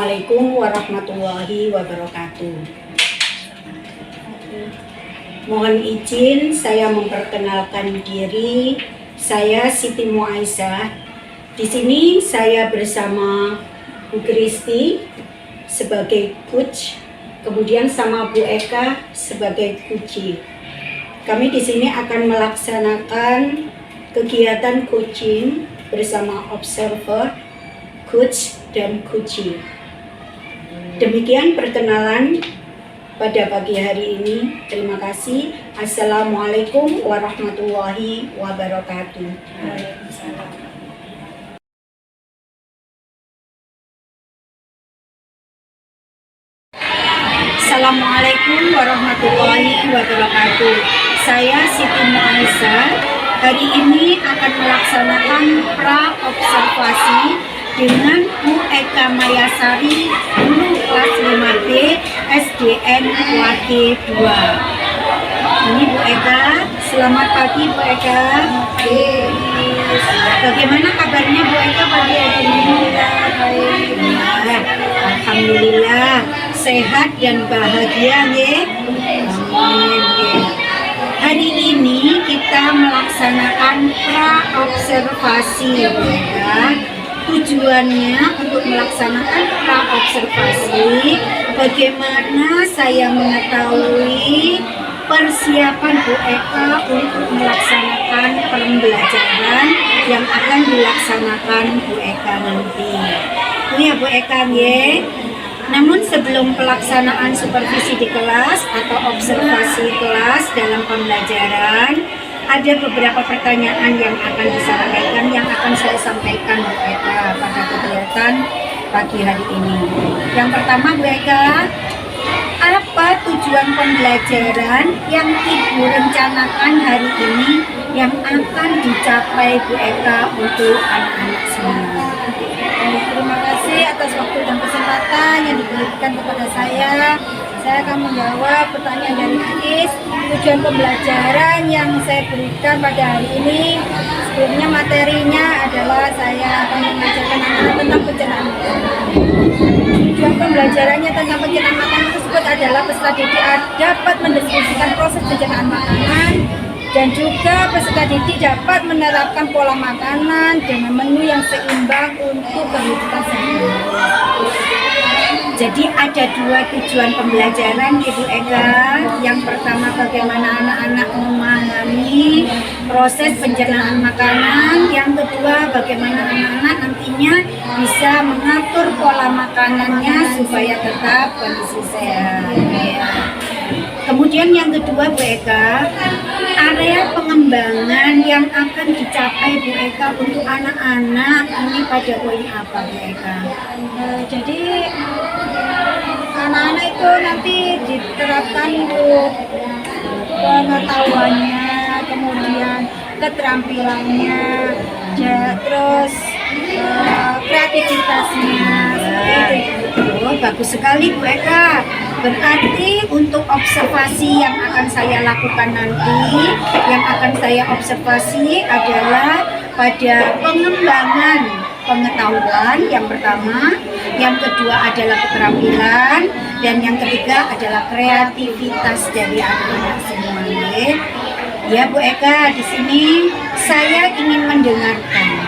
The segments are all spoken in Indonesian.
Assalamualaikum warahmatullahi wabarakatuh. Mohon izin saya memperkenalkan diri. Saya Siti Muaisyah. Di sini saya bersama Bu Kristi sebagai coach, kemudian sama Bu Eka sebagai coachee. Kami di sini akan melaksanakan kegiatan coaching bersama observer, coach dan coachee. Demikian perkenalan pada pagi hari ini. Terima kasih. Assalamualaikum warahmatullahi wabarakatuh. Assalamualaikum warahmatullahi wabarakatuh. Saya Siti Muaisyah. Hari ini akan melaksanakan pra-observasi dengan Bu Eka Mayasari, guru kelas 5B SDN Wage 2. Ini Bu Eka. Selamat pagi Bu Eka. Bagaimana kabarnya Bu Eka pagi hari ini? Alhamdulillah sehat dan bahagia ya. Amin. Hari ini kita melaksanakan pra-observasi ya. Tujuannya untuk melaksanakan pra-observasi, bagaimana saya mengetahui persiapan Bu Eka untuk melaksanakan pembelajaran yang akan dilaksanakan Bu Eka nanti. Ini ya Bu Eka ya. Namun sebelum pelaksanaan supervisi di kelas atau observasi kelas dalam pembelajaran, ada beberapa pertanyaan yang akan disampaikan, yang akan saya sampaikan Bu Eka pada kegiatan pagi hari ini. Yang pertama Bu Eka, apa tujuan pembelajaran yang Ibu rencanakan hari ini yang akan dicapai Bu Eka untuk anak-anak semua? Terima kasih atas waktu dan kesempatan yang diberikan kepada saya. Saya akan menjawab pertanyaan dari Ais. Tujuan pembelajaran yang saya berikan pada hari ini, sebelumnya materinya adalah saya akan mengajarkan anak-anak tentang pencernaan makanan. Tujuan pembelajarannya tentang pencernaan makanan tersebut adalah peserta didik dapat mendeskripsikan proses pencernaan makanan, dan juga peserta didik dapat menerapkan pola makanan dengan menu yang seimbang untuk kehidupan sehari-hari. Jadi ada dua tujuan pembelajaran Ibu Eka. Yang pertama, bagaimana anak-anak memahami proses pencernaan makanan. Yang kedua, bagaimana anak-anak nantinya bisa mengatur pola makanannya supaya tetap kondisi sehat. Kemudian yang kedua Bu Eka, area pengembangan yang akan dicapai Bu Eka untuk anak-anak ini pada poin apa Bu Eka? Jadi anak-anak itu nanti diterapkan untuk pengetahuannya, kemudian keterampilannya, terus kreativitasnya. Oh, bagus sekali Bu Eka. Berarti untuk observasi yang akan saya lakukan nanti, yang akan saya observasi adalah pada pengembangan pengetahuan yang pertama, yang kedua adalah keterampilan, dan yang ketiga adalah kreativitas dari anak-anak semuanya. Ya Bu Eka, di sini saya ingin mendengarkan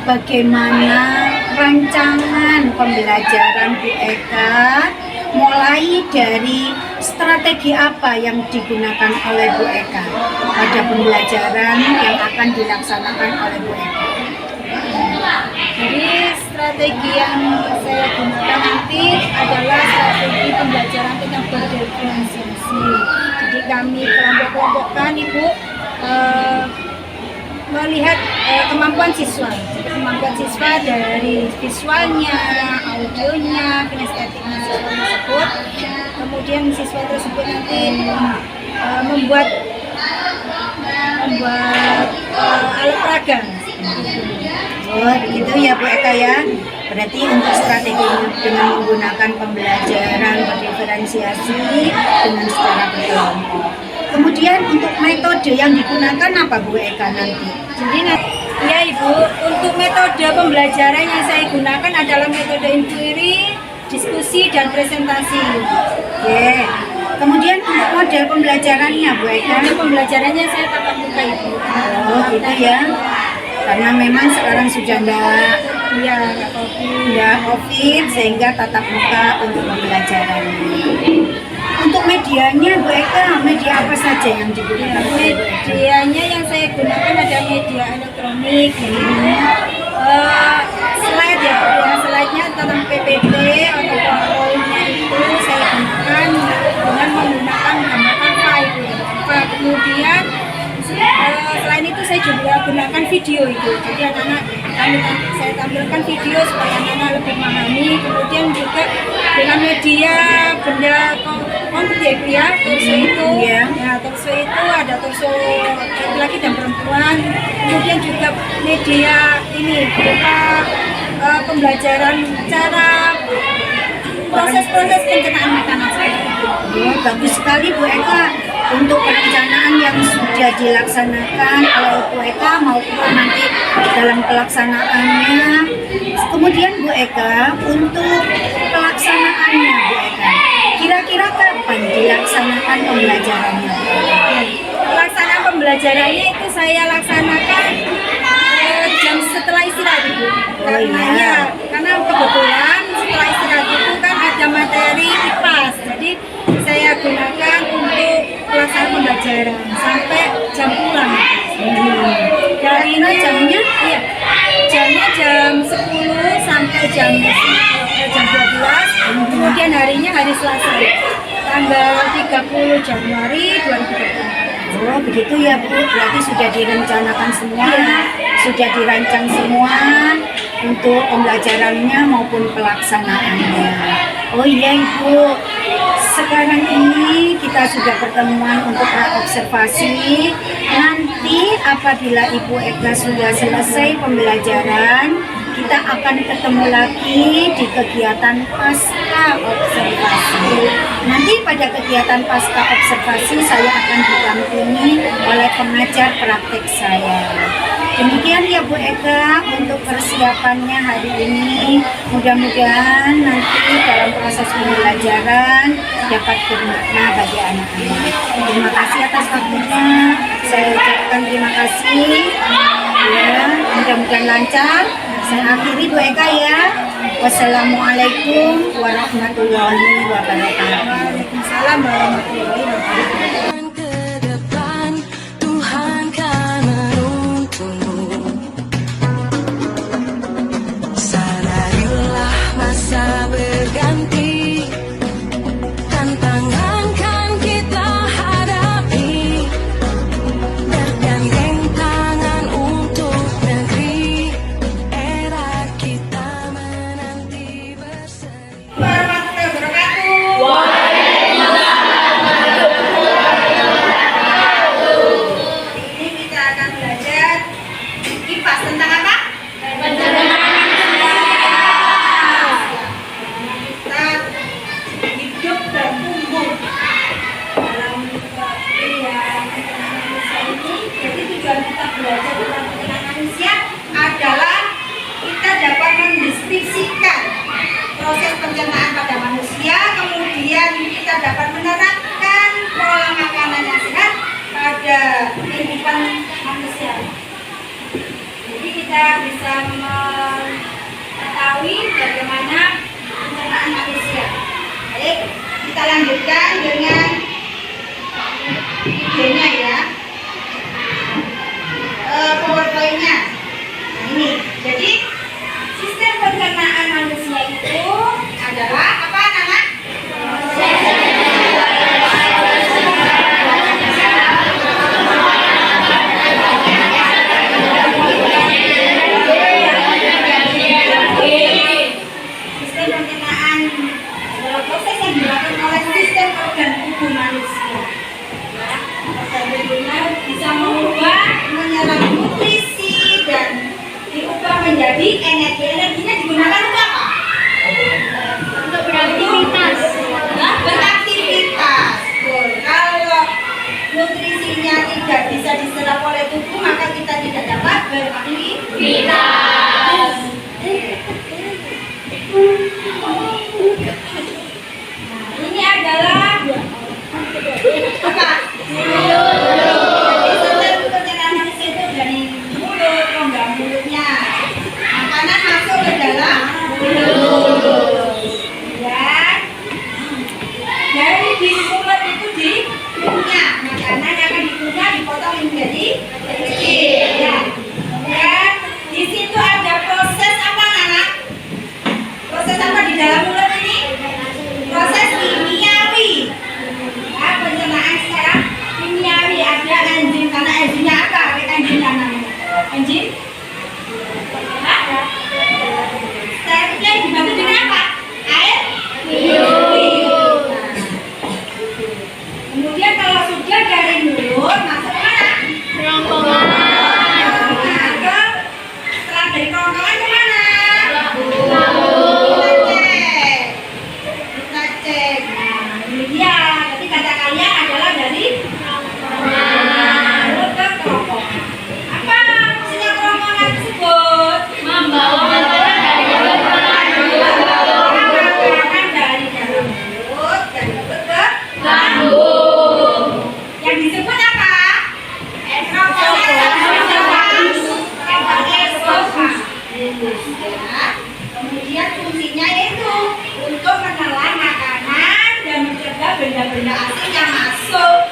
bagaimana rancangan pembelajaran Bu Eka, mulai dari strategi apa yang digunakan oleh Bu Eka pada pembelajaran yang akan dilaksanakan oleh Bu Eka. Jadi strategi yang saya gunakan nanti adalah strategi pembelajaran tentang berdiferensiasi. Jadi kami kelompok-kelompokkan Ibu melihat kemampuan siswa. Kemampuan siswa dari visualnya, audionya, kinestetiknya siswa tersebut. Kemudian siswa tersebut nanti membuat alat peraga. Oh begitu ya Bu Eka ya. Berarti untuk strategi dengan menggunakan pembelajaran berdiferensiasi dengan secara berkelompok. Kemudian untuk metode yang digunakan apa Bu Eka nanti? Jadi ya Ibu, untuk metode pembelajaran yang saya gunakan adalah metode inquiry, diskusi dan presentasi. Oke. Kemudian untuk model pembelajarannya Bu Eka. Jadi pembelajarannya saya tatap muka Ibu. Oh gitu ya. Karena memang sekarang sudah Iya, nggak COVID sehingga tatap muka untuk pembelajarannya. Untuk medianya Bu Eka, media apa saja yang digunakan? Medianya yang saya gunakan ada media elektronik, slide ya, slide-nya tentang PPT atau PowerPoint-nya itu saya gunakan dengan menggunakan gambar Canva itu. Kemudian selain itu saya juga gunakan video itu. Jadi anak-anak saya tampilkan video supaya anak-anak lebih memahami. Kemudian juga dengan media benda kompetitif ya, torso itu, ya torso itu ada torso laki-laki dan perempuan. Kemudian juga media ini berupa pembelajaran cara proses-proses pencernaan makanan seperti itu. Oh, bagus sekali Bu Eka untuk perencanaan yang sudah dilaksanakan oleh Bu Eka maupun nanti dalam pelaksanaannya. Kemudian Bu Eka untuk pelaksanaannya Bu Eka, kira-kira kapan dilaksanakan pembelajarannya? Pelaksanaan pembelajarannya itu saya laksanakan jam setelah istirahat Ibu. Karena kebetulan setelah istirahat itu kan ada materi IPAS. Jadi saya gunakan untuk pelaksanaan pembelajaran sampai jam pulang. Kira-kira jamnya? Iya. Jamnya jam 10 sampai jam 12. Kemudian harinya hari Selasa. Tanggal 30 Januari 2020. Oh begitu ya Bu, berarti sudah direncanakan semua, sudah dirancang semua untuk pembelajarannya maupun pelaksanaannya. Oh iya Ibu, sekarang ini kita sudah pertemuan untuk observasi. Nanti apabila Ibu Eka sudah selesai pembelajaran, kita akan ketemu lagi di kegiatan pasca observasi. Nanti pada kegiatan pasca observasi saya akan didampingi oleh pengajar praktek saya. Demikian ya Bu Eka untuk persiapannya hari ini. Mudah-mudahan nanti dalam proses pembelajaran dapat bermakna bagi anak-anak. Terima kasih atas waktunya. Saya ucapkan terima kasih. Ya, mudah-mudahan lancar. Saya akhiri Bu Eka ya. Wassalamualaikum warahmatullahi wabarakatuh. Waalaikumsalam warahmatullahi wabarakatuh. Ke depan Tuhan kan menuntunmu. Sadarilah masa berganti, tantangan kan kita hadapi, bergandeng tangan untuk negeri, era kita menanti berseri. Warahmatullahi wabarakatuh. Ini kita akan belajar IPAS tentang apa? Kita hidup dan tumbuh dalam manusia ini. Jadi tujuan kita belajar tentang pencernaan manusia adalah kita dapat mendeskripsikan proses pencernaan pada manusia, kemudian kita dapat menerapkan pola makanan yang sehat pada kehidupan manusia. Jadi kita bisa mengetahui bagaimana pencernaan manusia. Baik, kita lanjutkan dengan videonya ya. PowerPoint-nya. Nah, ini. Jadi sistem pencernaan manusia itu adalah apa anak-anak? Sistem pencernaan adalah proses yang dilakukan oleh sistem organ tubuh manusia. Ya, organ tubuhnya bisa mengubah, menyerap nutrisi dan diubah menjadi energi. Energinya digunakan untuk apa? Untuk beraktivitas. Beraktivitas. Kalau nutrisinya tidak bisa diserap oleh tubuh, maka kita tidak dapat beraktivitas. di mulut itu dikunyah. Makanan yang akan dikunyah dipotong menjadi kecil. Ya. Kemudian di situ ada proses apa anak? Proses apa di dalam mulut ini? Proses kimiawi. Ya, pencernaan secara kimiawi. Ada enzim, karena enzimnya apa? Enzim namanya. Enzim? Stepnya dibantu dengan apa? Air? Minum. Kemudian kalau sudah dari mulut masuk mana? Kerongkongan. Setelah dari kerongkongan ke mana? Kita cek. Nah, ini dia. Jadi kata kalian adalah dari mulut ke kerongkongan. Apa fungsinya kerongkongan tersebut? Membawa makanan dari dalam mulut ke lambung. Yang disebut apa? Kemudian fungsinya itu untuk menelan makanan dan mencegah benda-benda asing yang masuk.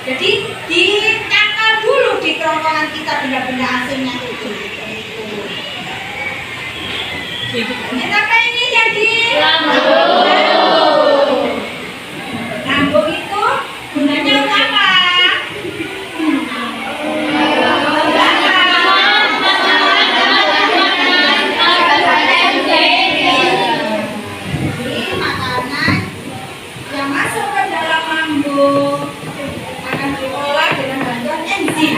Jadi ditangkal dulu di kerongkongan kita benda-benda asingnya itu. Ini apa ini jadi? Lambung. Lambung itu gunanya untuk apa? Makanan yang masuk ke dalam lambung akan diolah dengan bantuan enzim.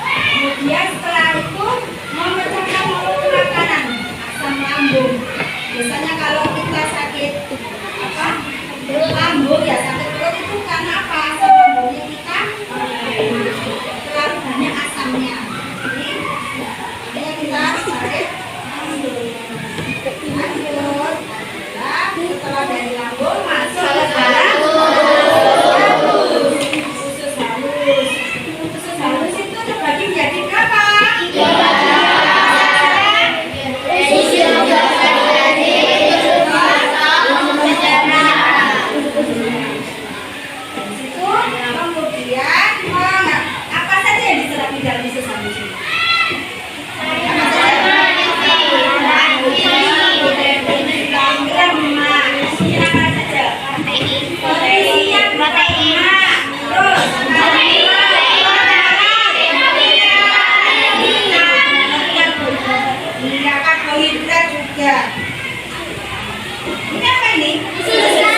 Kemudian setelah itu memecahkan molekul makanan, asam lambung. Biasanya kalau kita sakit apa? Lambung ya, sakit perut itu karena apa? Asam lambungnya kita terlalu banyak asamnya. Jadi makanya kita sakit lambung. Lanjut. Setelah dari lambung masuk ke dalam usus halus. Usus halus itu terbagi menjadi berapa? 3 bagian. Usus yang terjadi itu kemudian apa saja yang diserap di dalam usus halus ini? Karbohidrat juga. Ini apa ini? Besar.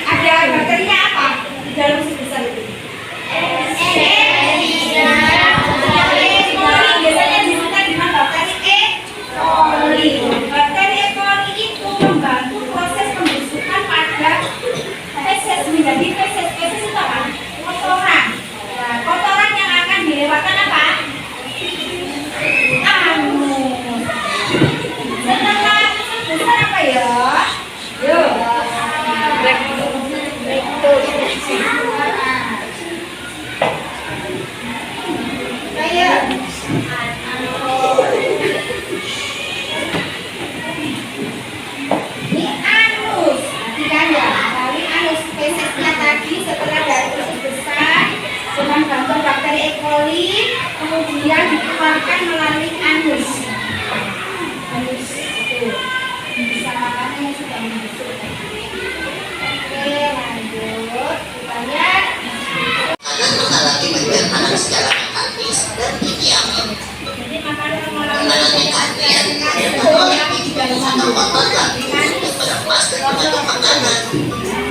Ada bakterinya apa di dalam usus besar itu? Biasanya disebutkan dengan bakteri E. coli. Bakteri E. coli itu membantu proses pembusukan pada feses menjadi feses. Feses itu apa? Kotoran. Nah, kotoran yang akan dilewatkan apa? Anus. Setelah usus besar apa ya? Yuk. Kayak ini anus, perhatikan ya. Dari anus fesesnya tadi setelah dari usus besar dengan bantuan bakteri E. coli kemudian dikeluarkan melalui anus. Anus itu bisa makannya yang sudah membusuk. Oke, lanjut. Kita lihat. Agar menghalangi pencernaan secara mekanis dan kimiawi. Jadi makanan mengalami pencernaan yang juga Atau makanan pada fase mengandung makanan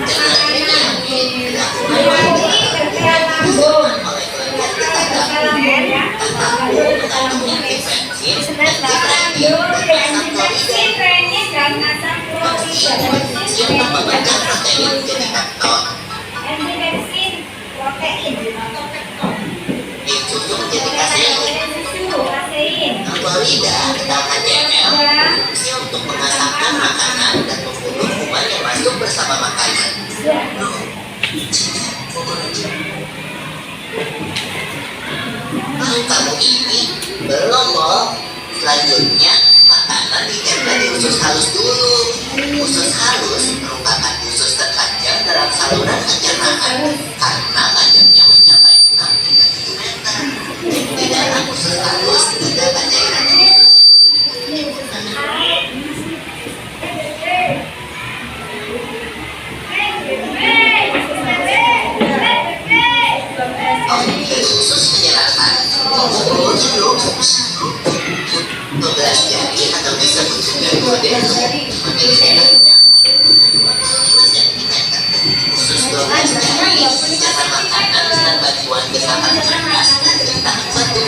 dengan kimiawi dilakukan lambung. untuk mengasahkan makanan dan membunuh kuman yang masuk bersama makanan. Kamu ini belum loh. Selanjutnya, makanan ditempel di usus halus dulu. Usus halus merupakan usus terpanjang dalam saluran pencernaan karena panjangnya mencapai 6 hingga 7 meter. Di dalam usus halus terdapat cairan usus penyerapan. Untuk belas jari atau disebut juga duodenum memiliki panjang 25 cm. Usus 12 jari mencerna makanan dengan bantuan getaran cerdas dan getaran batu.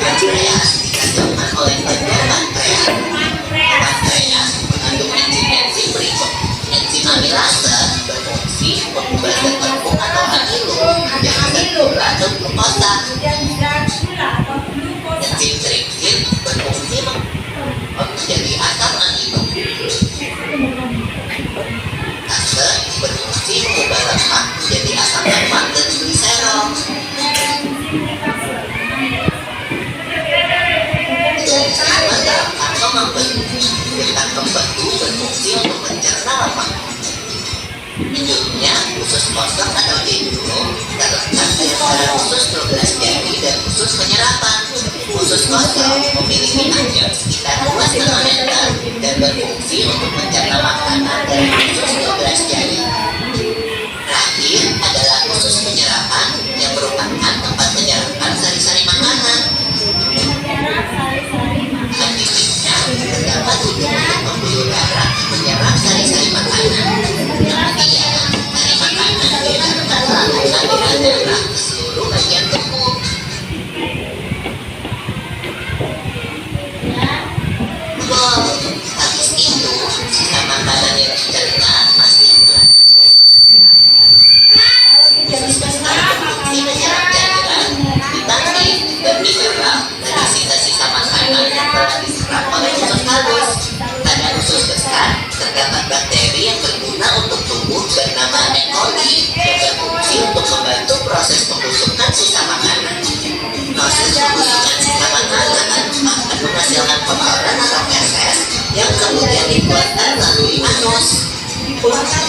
Pankreas dikacaukan oleh bagian pankreas. Pankreas mengandung enzim berikut. Enzim amilase berfungsi mengubah zat tepung atau amilum menjadi zat gula atau glukosa. Enzim tripsin berfungsi menjadi asam amino. Ase berfungsi mengubah lemak menjadi asam lemak dan gliserol. Sama dalam kantong empedu. Kantong empedu berfungsi untuk mencerna lemak. Hidupnya usus kosong atau jejunum terletak pada usus 12 jari dan usus penyerapan. Usus kosong memiliki panjang sekitar 2,5 meter dan berfungsi untuk mencerna makanan dari usus 12 jari. Terakhir adalah usus penyerapan yang merupakan tempat penyerapan sari-sari makanan. Aktivitasnya terdapat untuk pembuluh darah menyerap sari-sari makanan. Kemudian, sari makanan diarahkan melalui aliran darah ke seluruh bagian tubuh. Habis itu, sisa makanan yang dicerna masih berlanjut. Usus besar berfungsi menyerap cairan, ditangkis dan diserap dari sisa-sisa makanan yang telah diserap oleh usus halus. Pada usus besar terdapat bakteri yang berguna untuk tubuh bernama E. coli yang berfungsi untuk membantu proses pembusukan sisa makanan. Proses pembusukan sisa makanan akan menghasilkan kotoran atau feses yang kemudian dikeluarkan melalui anus. Organ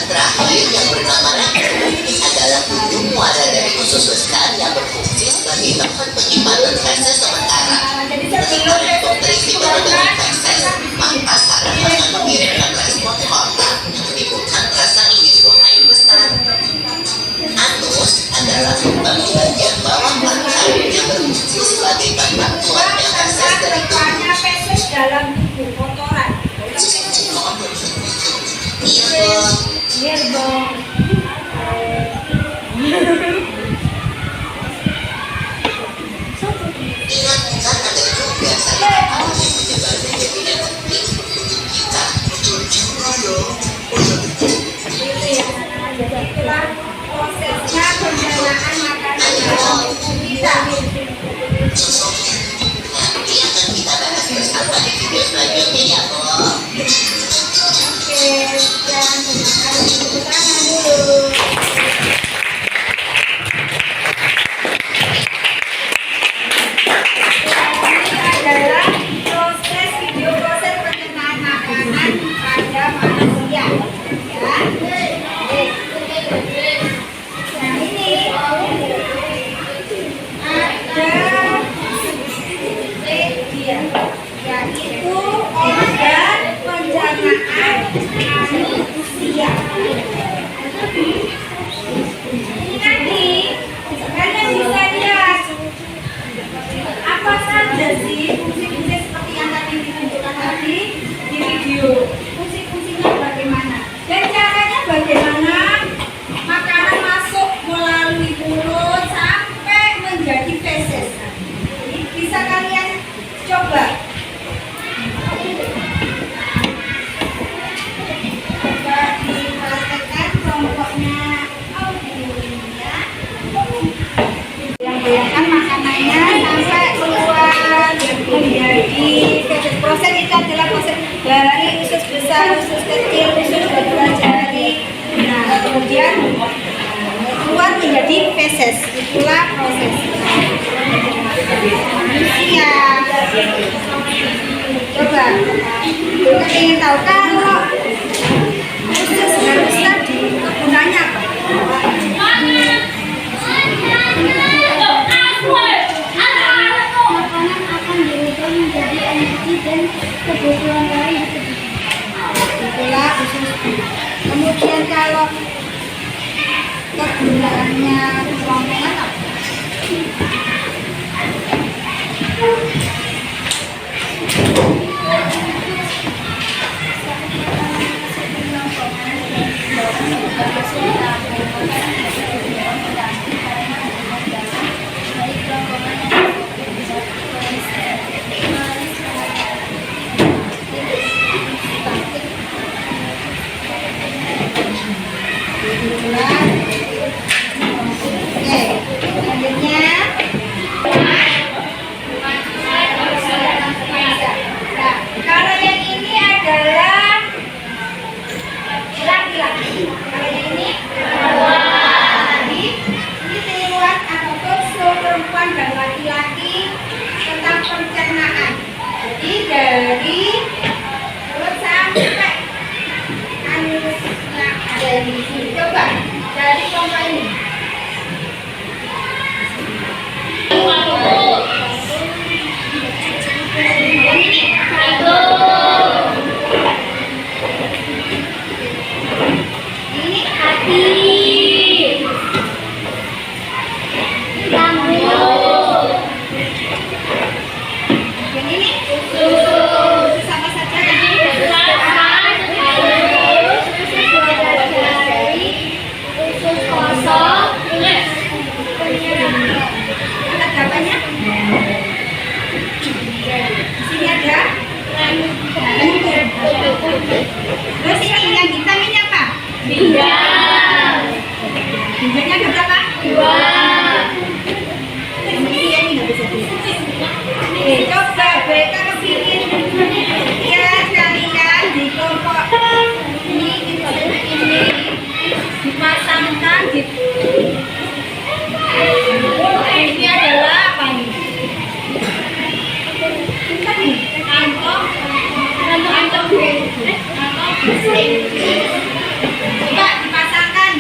terakhir yang bernama rektum adalah ujung muara dari usus besar yang berfungsi sebagai tempat penyimpanan feses sementara. Jika rektum terisi penuh dengan feses, maka saraf akan mengirimkan respon kontak yang menimbulkan rasa ingin buang air besar. Anus adalah lubang di bagian bawah pantat yang berfungsi sebagai tempat keluarnya feses dari tubuh. Dalam tubuh kotoran. Iya dong. Ingat kan ada juga saya tahu yang menyebar menjadi yang penting untuk tubuh kita. Betul juga dong. Itulah prosesnya pencernaan makanan dalam tubuh kita. Nanti akan kita bahas bersama di video selanjutnya ya, Bo. Oke, dan harus tepuk tangan dulu. Ini adalah proses video proses pencernaan makanan pada manusia. Ya. Nah ini ada yaitu organ pencernaan manusia. Nanti kalian bisa lihat apa saja sih fungsi-fungsi seperti yang tadi ditunjukkan tadi di video. Fungsi-fungsinya bagaimana dan caranya bagaimana makanan masuk melalui mulut sampai menjadi feses. Bisa kalian coba. Coba dipraktekkan kelompoknya ya. Goyang-goyangkan makanannya sampai keluar menjadi feses, itulah proses manusia. Coba, kita ingin tahu kalau usus harusnya gunanya apa? Makanan akan dirubah menjadi energi dan kebutuhan lain di tubuh. Itulah usus. Kemudian kalau kegunaannya kerongkongan apa? Oke, selanjutnya nah, kalau yang ini adalah laki-laki. Kalau yang ini laki-laki. Ini riwayat atau torso perempuan dan laki-laki tentang pencernaan. Jadi dari mulut sampai anusnya ada di sini. Coba dari kelompok ini. Ini hati. Yang ini usus. Sama saja tadi. Usus kosong. Ada berapanya? Di sini ada. Terus ini yang vitaminnya apa? Ginjalnya ada berapa? Yang ini ya, ini nggak bisa Oke, coba mereka kepingin ya kalian di kelompok ini dipasangkan di ini adalah apa ini? Kantong coba dipasangkan.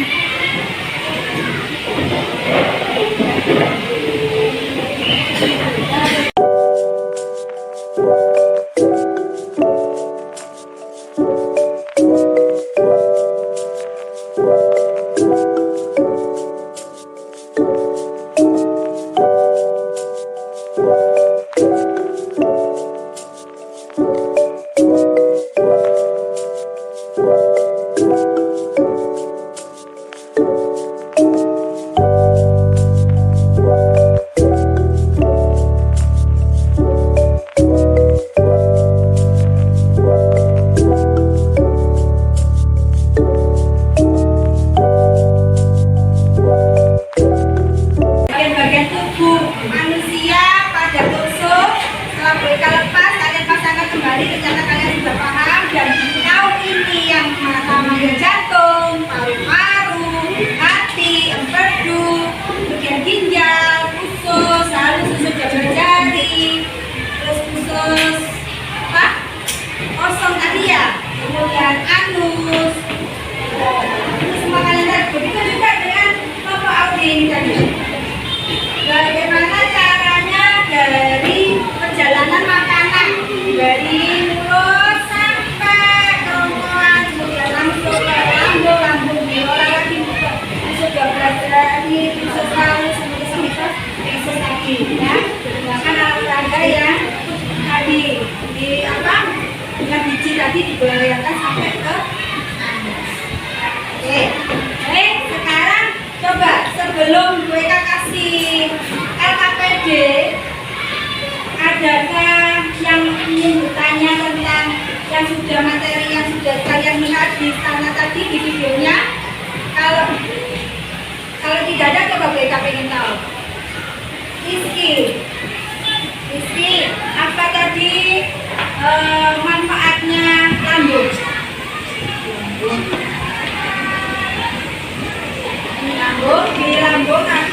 Bagian-bagian tubuh manusia pada torso setelah mereka lepas kalian pasangkan kembali ternyata kalian sudah paham dan tahu ini yang namanya jantung, paru-paru, hati, empedu, bagian ginjal, usus, halus, usus jari, terus usus apa? Kosong tadi ya, kemudian anus. Ini semua kalian tahu. Begitu juga dengan kelompok Audi ini tadi. Bagaimana caranya dari perjalanan makanan dari mulut sampai kerongkongan, kemudian langsung ke lambung, lambung diolah lagi masuk ke berarti usus halus, kemudian usus kaki, ya. Bahkan olahraga yang tadi di apa? Dengan biji tadi digoyangkan sampai ke anus. Oke, baik. Sekarang coba sebelum mereka kasih LKPD, adakah yang ingin bertanya tentang yang sudah materi yang sudah kalian lihat di sana tadi di videonya? Kalau tidak ada, coba mereka pengen tahu. Rizky, apa tadi manfaatnya lambung? Di lambung kan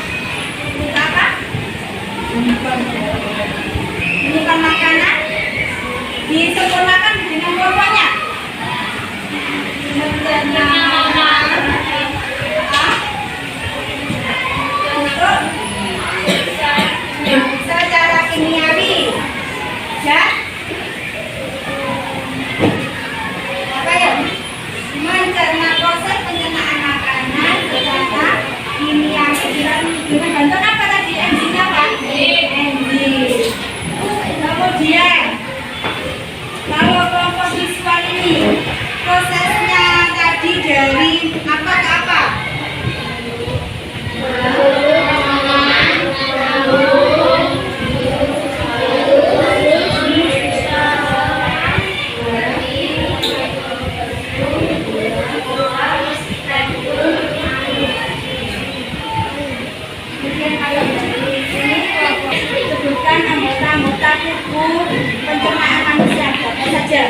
buku pencernaan manusia apa saja?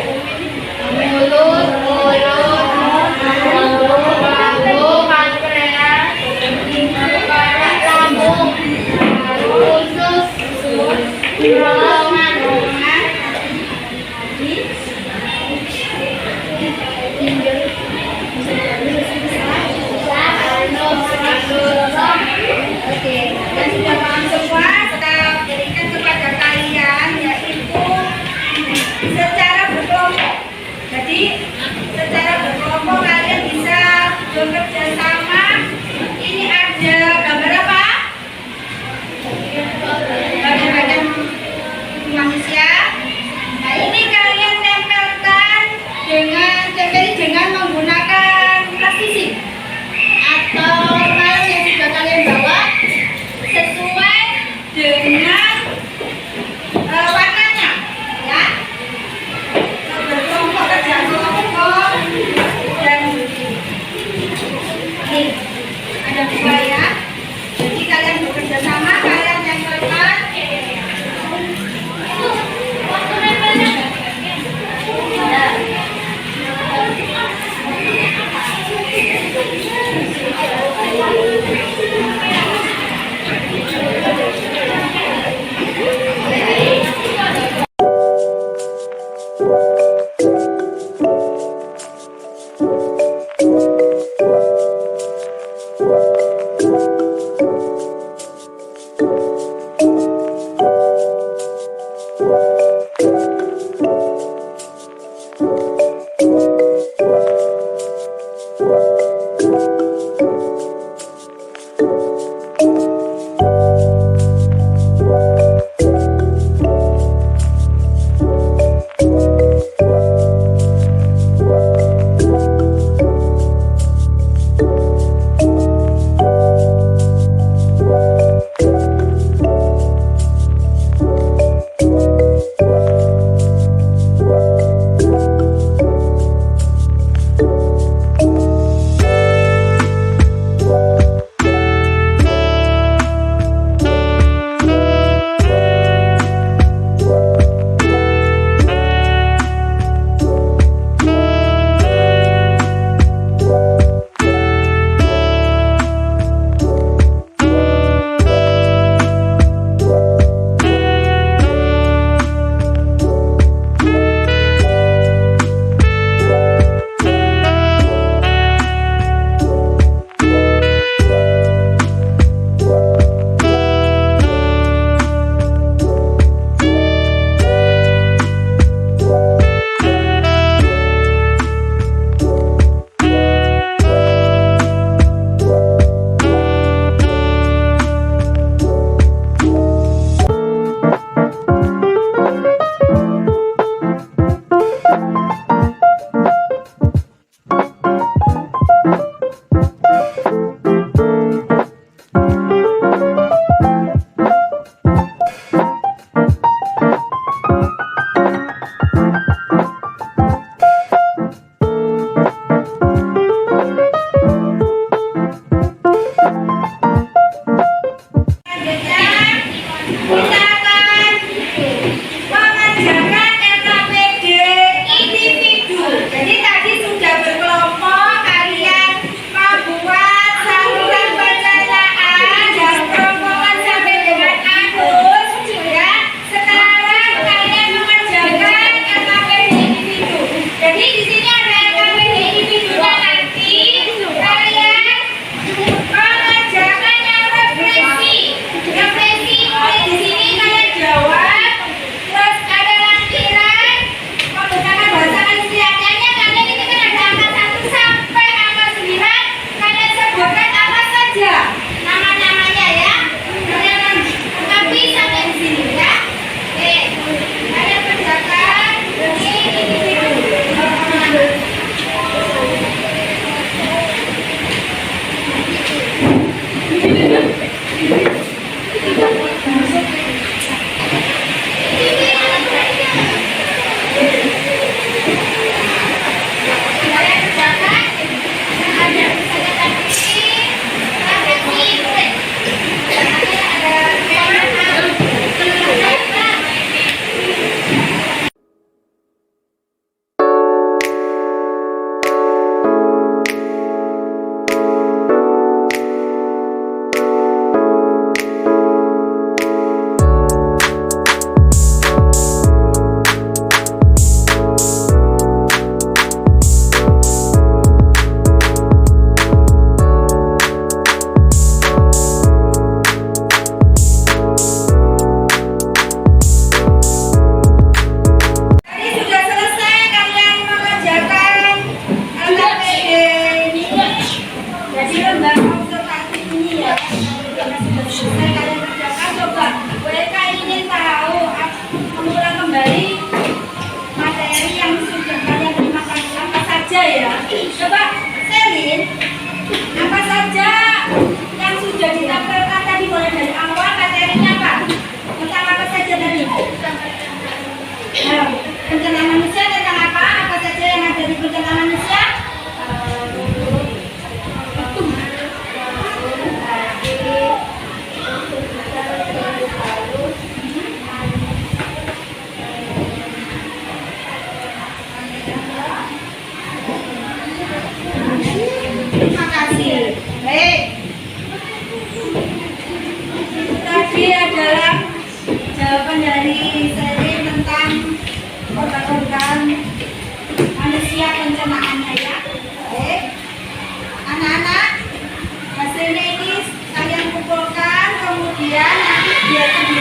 Mulut, mulut, lambung, pankreas, lambung, usus, terowongan, Oke, dan sudah paham semua, saya berikan kepada kalian yaitu secara berkelompok. Jadi secara berkelompok kalian bisa bekerja sama. Ini ada gambar apa? Badan manusia. Nah ini kalian tempelkan dengan menggunakan plastisik atau kain yang sudah kalian bawa sesuai dengan warnanya, ya. Berkelompok kerja kelompok dan nih ada dua ya. Jadi kalian bekerja sama, kalian tempelkan. organ-organ manusia pencernaannya ya. Baik. Anak-anak, hasilnya ini saya kumpulkan, kemudian nanti biarkan di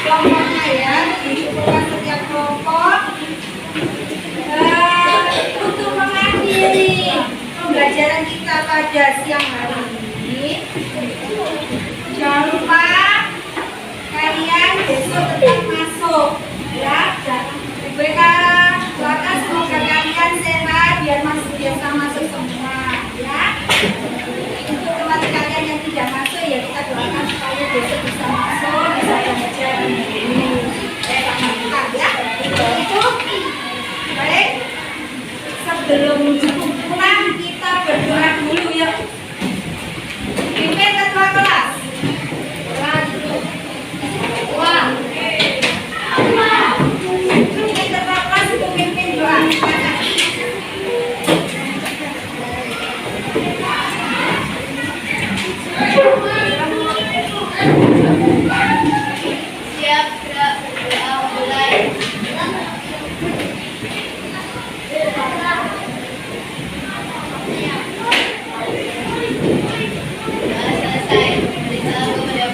kelompoknya ya, dikumpulkan setiap kelompok. Untuk mengakhiri pembelajaran kita pada siang hari ini, jangan lupa kalian besok tetap masuk ya. UBK doakan semoga kalian sehat biar biasa masuk semua ya. Untuk teman kalian yang tidak masuk ya kita doakan supaya besok bisa masuk, bisa belajar ini mantap ya. Itu baik. Sebelum pulang kita berdoa dulu ya. Pimpin ketua kelas. Wah. Pimpin ketua kelas itu pimpin doa. Siap, gerak, berdoa, mulai. Selesai. Beritahu kepada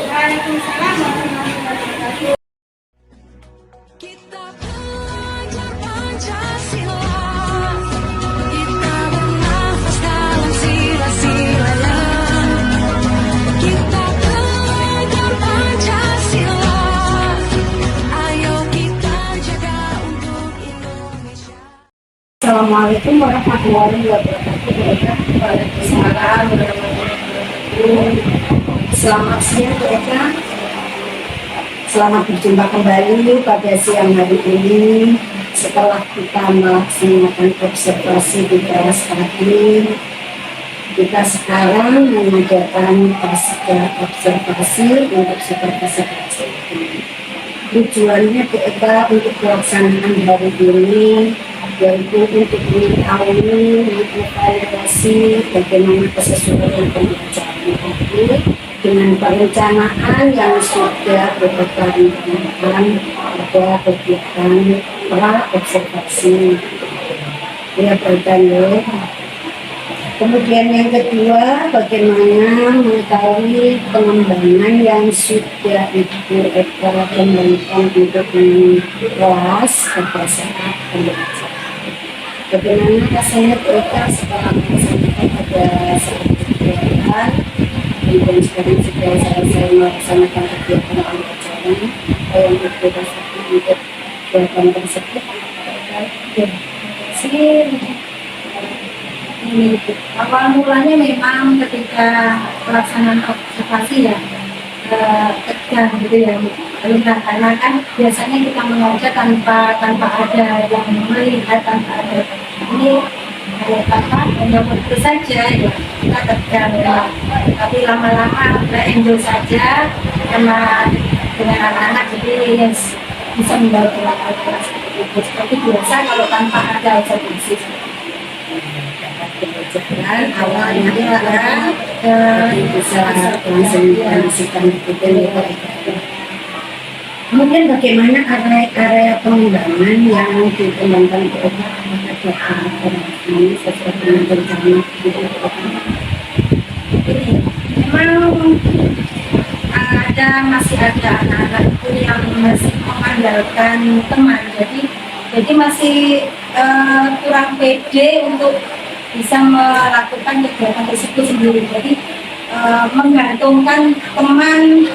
Waalaikumsalam warahmatullahi wabarakatuh. Kita belajar Pancasila, kita bernafas dalam sila-silanya. Kita belajar Pancasila, ayo kita jaga untuk Indonesia. Assalamualaikum warahmatullahi wabarakatuh. Waalaikumsalam warahmatullahi wabarakatuh. Selamat siang mereka. Selamat berjumpa kembali pada siang hari ini. Setelah kita melaksanakan observasi di kelas tadi, kita sekarang mengadakan observasi untuk supervisi kelas ini. Tujuannya kita untuk pelaksanaan hari ini yaitu untuk mengetahui, mengevaluasi bagaimana kesesuaian pembelajaran tadi dengan perencanaan yang sudah berkelanjutan pada kegiatan pra-observasi. Ya, bertanya. Kemudian yang kedua, bagaimana mengetahui pengembangan yang sudah Ibu Eka kembangkan untuk kelas pada saat pembelajaran. Bagaimana rasanya Bu Eka setelah melaksanakan pada saat kegiatan, dan sekarang sudah selesai melaksanakan kegiatan pembelajaran, yang Ibu rasakan untuk kegiatan tersebut? Ini awal mulanya memang ketika pelaksanaan observasi ya tegang gitu ya, karena kan biasanya kita mengajar tanpa ada yang melihat, tanpa ada ini hanya begitu saja ya, kita tegang ya. Tapi lama-lama udah enjoy saja karena dengan anak-anak, jadi yes, bisa membawa kelas seperti biasa kalau tanpa ada observasi. Pembelajaran awalnya bisa konsentrasikan kemudian bagaimana area pengembangan yang dikembangkan ke ini sesuai dengan rencana memang masih ada anak-anak yang masih mengandalkan teman, jadi masih kurang pede untuk bisa melakukan kegiatan tersebut sendiri. Jadi menggantungkan teman,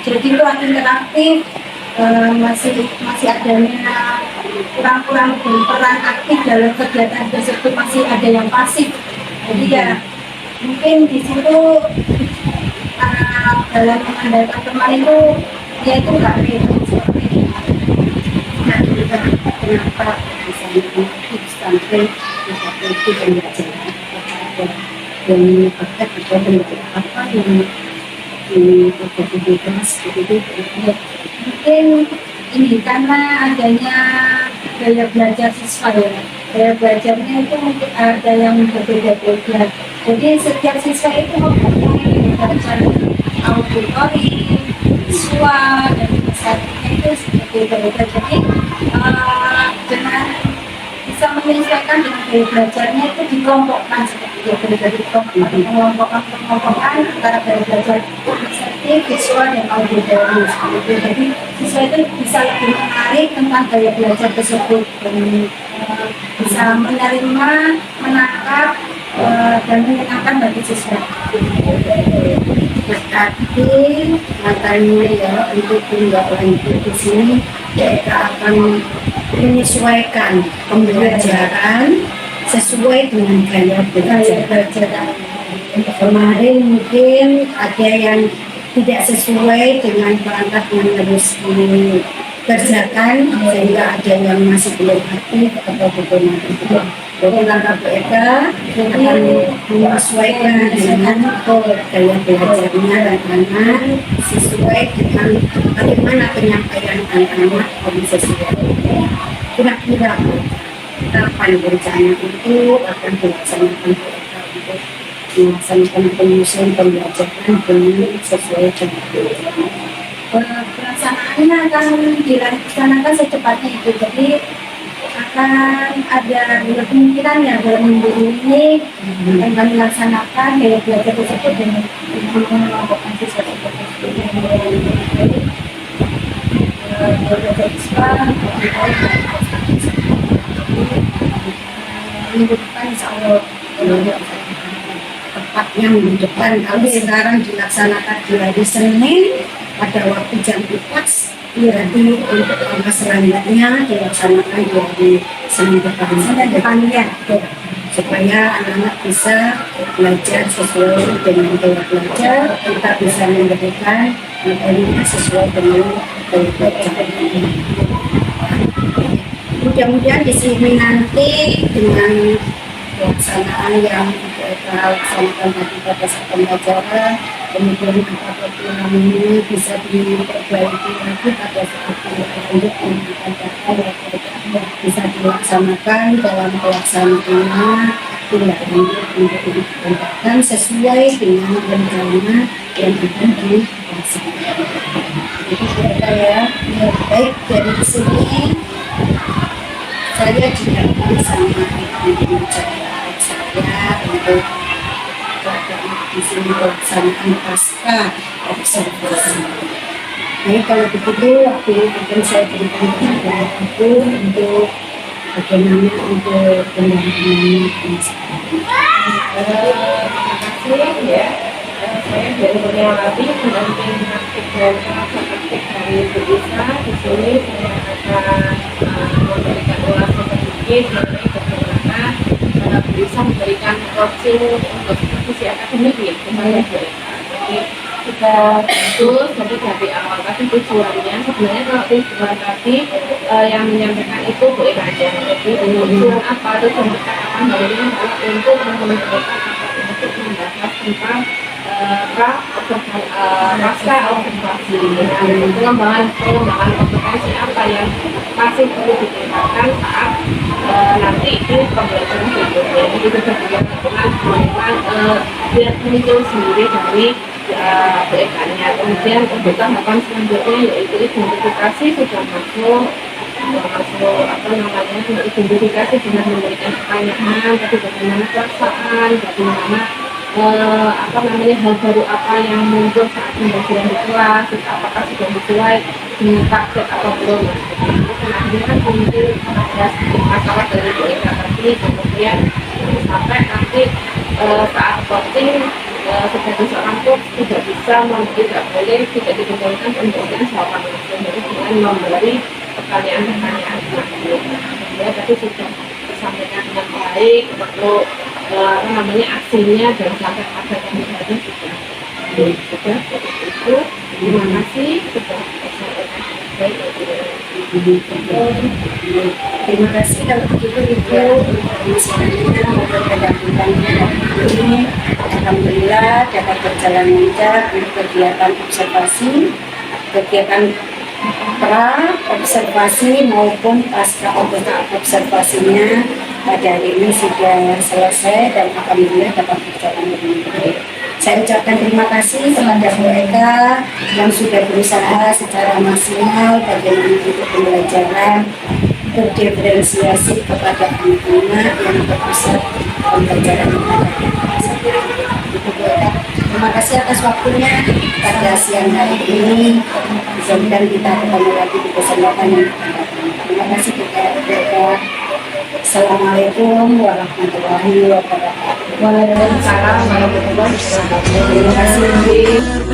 jadi kurang interaktif, masih adanya kurang berperan aktif dalam kegiatan tersebut, masih ada yang pasif. Jadi ya mungkin di situ dalam mengandalkan teman itu dia itu nggak pede seperti itu. nah juga kenapa misalnya sampai itu pembelajaran dan menyebabkan ada bentuk apa yang terjadi di kelas itu Mungkin ini karena adanya gaya belajar siswa ya, gaya belajarnya itu mungkin ada yang berbeda-beda. Jadi setiap siswa itu mempunyai belajar auditory, visual, dan sebagainya itu seperti beda. Jadi dengan bisa menyesuaikan dengan gaya belajarnya itu dikelompokkan seperti itu, dari pengelompokan antara gaya belajar seperti visual dan auditory seperti itu. Jadi siswa itu bisa lebih menarik tentang gaya belajar tersebut dan bisa menerima, menangkap dan menyenangkan bagi siswa. Berarti matanya ya untuk tindak lanjut di sini kita akan menyesuaikan pembelajaran sesuai dengan gaya belajar. Kemarin mungkin ada yang tidak sesuai dengan perangkat yang harus dikerjakan sehingga ada yang masih belum aktif atau bagaimana. Jadi langkah BK akan menyesuaikan dengan gaya belajarnya anak-anak sesuai dengan bagaimana penyampaian anak-anak yang sesuai. Kira-kira kapan rencana itu akan dilaksanakan BK untuk melaksanakan penyusunan pembelajaran dengan sesuai dengan Pelaksanaannya akan dilaksanakan secepatnya itu. Jadi akan ada dua kemungkinan ya dalam minggu ini akan kami laksanakan gaya belajar tersebut dengan mengelompokkan siswa minggu depan insya Allah tepatnya minggu depan. Kalau sekarang dilaksanakan di hari Senin pada waktu jam 4, berarti untuk langkah selanjutnya dilaksanakan di hari Senin depannya supaya anak-anak bisa belajar sesuai dengan gaya belajar, kita bisa memberikan materinya sesuai dengan gaya belajar. Mudah-mudahan di sini nanti dengan pelaksanaan yang kita laksanakan tadi pada saat pembelajaran, kemudian apapun namanya bisa diperbaiki lagi pada saat lanjut yang bisa dilaksanakan dalam pelaksanaannya tindak lanjut untuk dilaksanakan sesuai dengan rencana yang akan dilaksanakan. Jadi kira ya, baik dari sini saya juga bersama dengan saya untuk di sini pelaksanaan pasca observasi. Jadi kalau begitu waktu akan saya berikan kepada Ibu untuk bagaimana untuk pendampingannya. Terima kasih ya. Saya dari Kurniawati, pendamping praktik dan praktik dari Bu Isa. Di sini saya akan memberikan ulasan sedikit mengenai bagaimana Bu Isa memberikan coaching untuk visi akademik ya kepada Bu Eka. Jadi kita fokus jadi dari awal tadi tujuannya sebenarnya kalau tujuan tadi yang menyampaikan itu Bu Eka aja. Jadi tujuan apa tujuan kita akan hari ini adalah untuk menyampaikan untuk membahas tentang pasca observasi, pengembangan kompetensi apa yang masih perlu ditingkatkan saat nanti di pembelajaran berikutnya. Jadi kemudian dia muncul sendiri dari BK-nya. Kemudian untuk tahapan selanjutnya yaitu identifikasi sudah masuk apa namanya untuk identifikasi dengan memberikan pertanyaan, tapi bagaimana perasaan, bagaimana apa namanya hal baru apa yang muncul saat pembelajaran di kelas, apakah sudah sesuai dengan target atau belum. Kemudian akhirnya kan muncul ada masalah dari Bu Eka tadi, kemudian sampai nanti saat voting sebagai seorang coach tidak boleh tidak dibenarkan pemberian jawaban langsung, jadi dengan memberi pertanyaan-pertanyaan ya tadi sudah disampaikan dengan baik, perlu apa namanya aksinya dan sampai pada kami sudah itu. Terima kasih sudah baik. Terima kasih kalau begitu Ibu selanjutnya untuk pendampingannya ini alhamdulillah dapat berjalan lancar untuk kegiatan observasi, kegiatan pra observasi maupun pasca observasinya pada hari ini sudah selesai dan alhamdulillah dapat berjalan dengan baik. Saya ucapkan terima kasih kepada Bu Eka yang sudah berusaha secara maksimal bagaimana untuk pembelajaran berdiferensiasi kepada anak-anak yang berpusat pembelajaran yang ada di sekolah. Itu Bu Eka. Terima kasih atas waktunya pada siang hari ini. Mudah-mudahan kita ketemu lagi di kesempatan yang akan datang. Terima kasih Bu Eka. Assalamualaikum warahmatullahi wabarakatuh. Waalaikumsalam warahmatullahi wabarakatuh. Terima kasih.